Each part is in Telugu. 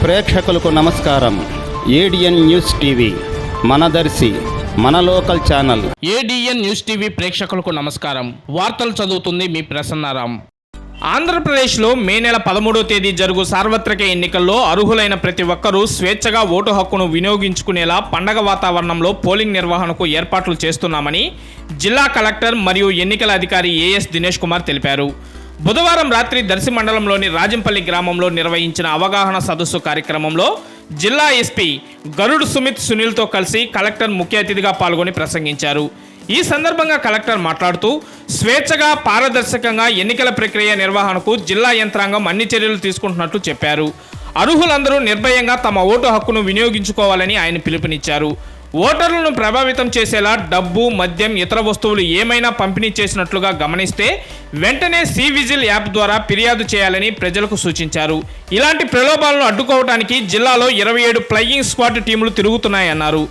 ప్రేక్షకులకు నమస్కారం. ఏడిఎన్ న్యూస్ టీవీ మన దర్శి మన local channel. ADN news TV ప్రేక్షకులకు నమస్కారం. వార్తలు చదువుతుంది మీ ప్రసన్నారాం. ఆంధ్రప్రదేశ్లో మే నెల 13వ తేదీ జరుగు సార్వత్రిక ఎన్నికల్లో అర్హులైన ప్రతి ఒక్కరూ స్వేచ్ఛగా ఓటు హక్కును వినియోగించుకునేలా పండగ వాతావరణంలో పోలింగ్ నిర్వహణకు ఏర్పాట్లు చేస్తున్నామని జిల్లా కలెక్టర్ మరియు ఎన్నికల అధికారి ఏఎస్ దినేష్ కుమార్ తెలిపారు. బుధవారం రాత్రి దర్శి మండలంలోని రాజంపల్లి గ్రామంలో నిర్వహించిన అవగాహన సదస్సు కార్యక్రమంలో జిల్లా ఎస్పీ గరుడ్ సుమిత్ సునీల్తో కలిసి కలెక్టర్ ముఖ్య అతిథిగా పాల్గొని ప్రసంగించారు. ఈ సందర్భంగా కలెక్టర్ మాట్లాడుతూ స్వేచ్ఛగా పారదర్శకంగా ఎన్నికల ప్రక్రియ నిర్వహణకు జిల్లా యంత్రాంగం అన్ని చర్యలు తీసుకుంటున్నట్లు చెప్పారు. అర్హులందరూ నిర్భయంగా తమ ఓటు హక్కును వినియోగించుకోవాలని ఆయన పిలుపునిచ్చారు. ఓటర్లను ప్రభావితం చేసేలా డబ్బు, మద్యం, ఇతర వస్తువులు ఏమైనా పంపిణీ చేసినట్లుగా గమనిస్తే వెంటనే సి-విజిల్ యాప్ ద్వారా ఫిర్యాదు చేయాలని ప్రజలకు సూచించారు. ఇలాంటి ప్రలోభాలను అడ్డుకోవడానికి జిల్లాలో 27 ఫ్లయింగ్ స్క్వాడ్ టీములు తిరుగుతున్నాయన్నారు.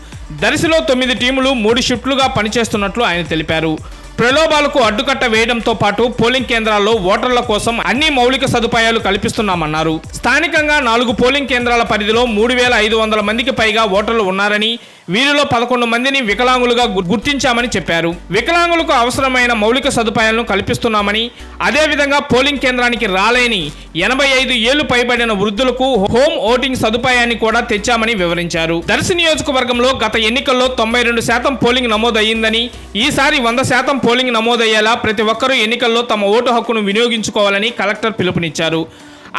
దర్శిలో 9 టీములు 3 షిఫ్ట్లుగా పనిచేస్తున్నట్లు ఆయన తెలిపారు. ప్రలోభాలకు అడ్డుకట్ట వేయడంతో పాటు పోలింగ్ కేంద్రాల్లో ఓటర్ల కోసం అన్ని మౌలిక సదుపాయాలు కల్పిస్తున్నామన్నారు. స్థానికంగా 4 పోలింగ్ కేంద్రాల పరిధిలో 3500 మందికి పైగా ఓటర్లు ఉన్నారని, వీరిలో 11 మందిని వికలాంగులుగా గుర్తించామని చెప్పారు. వికలాంగులకు అవసరమైన మౌలిక సదుపాయాలను కల్పిస్తున్నామని, అదేవిధంగా పోలింగ్ కేంద్రానికి రాలేని 85 ఏళ్లు పైబడిన వృద్ధులకు హోమ్ ఓటింగ్ సదుపాయాన్ని కూడా తెచ్చామని వివరించారు. దర్శి నియోజకవర్గంలో గత ఎన్నికల్లో 92% పోలింగ్ నమోదయ్యిందని, ఈసారి 100% పోలింగ్ నమోదయ్యేలా ప్రతి ఒక్కరూ ఎన్నికల్లో తమ ఓటు హక్కును వినియోగించుకోవాలని కలెక్టర్ పిలుపునిచ్చారు.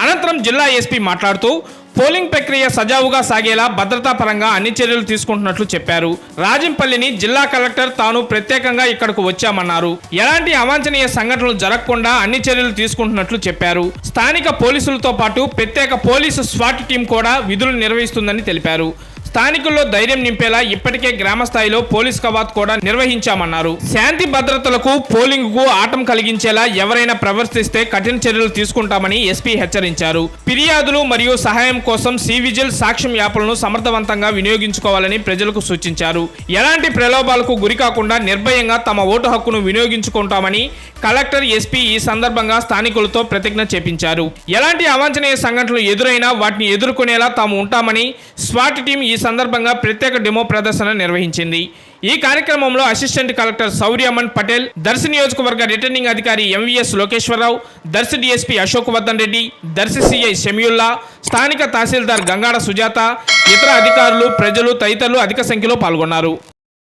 అనంతరం జిల్లా ఎస్పీ మాట్లాడుతూ పోలింగ్ ప్రక్రియ సజావుగా సాగేలా భద్రతా పరంగా అన్ని చర్యలు తీసుకుంటున్నట్లు చెప్పారు. రాజంపల్లిని జిల్లా కలెక్టర్ తాను ప్రత్యేకంగా ఇక్కడకు వచ్చామన్నారు. ఎలాంటి అవాంఛనీయ సంఘటనలు జరగకుండా అన్ని చర్యలు తీసుకుంటున్నట్లు చెప్పారు. స్థానిక పోలీసులతో పాటు ప్రత్యేక పోలీసు స్వాట్ టీం కూడా విధులు నిర్వహిస్తుందని తెలిపారు. స్థానికుల్లో ధైర్యం నింపేలా ఇప్పటికే గ్రామ స్థాయిలో పోలీస్ కవాత్ కూడా నిర్వహించామన్నారు. శాంతి భద్రతలకు, పోలింగ్ కు ఆటం కలిగించేలా ఎవరైనా ప్రవర్తిస్తే కఠిన చర్యలు తీసుకుంటామని ఎస్పీ హెచ్చరించారు. ఫిర్యాదులు మరియు సహాయం కోసం సి-విజిల్, సాక్ష్యం యాప్లను సమర్థవంతంగా వినియోగించుకోవాలని ప్రజలకు సూచించారు. ఎలాంటి ప్రలోభాలకు గురికాకుండా నిర్భయంగా తమ ఓటు హక్కును వినియోగించుకుంటామని కలెక్టర్, ఎస్పీ ఈ సందర్భంగా స్థానికులతో ప్రతిజ్ఞ చేపించారు. ఎలాంటి అవాంఛనీయ సంఘటనలు ఎదురైనా వాటిని ఎదుర్కొనేలా తాము ఉంటామని స్వాట్ టీం ఈ సందర్భంగా ప్రత్యేక డెమో ప్రదర్శన నిర్వహించింది. ఈ కార్యక్రమంలో అసిస్టెంట్ కలెక్టర్ సౌర్యమన్ పటేల్, దర్శి నియోజకవర్గ రిటర్నింగ్ అధికారి MVS Lokeswararao, Darsi DSP Ashok Vardhan Reddy, Darsi CI Shamiulla, స్థానిక తహసీల్దార్ గంగాడ సుజాత, ఇతర అధికారులు, ప్రజలు తదితరులు అధిక సంఖ్యలో పాల్గొన్నారు.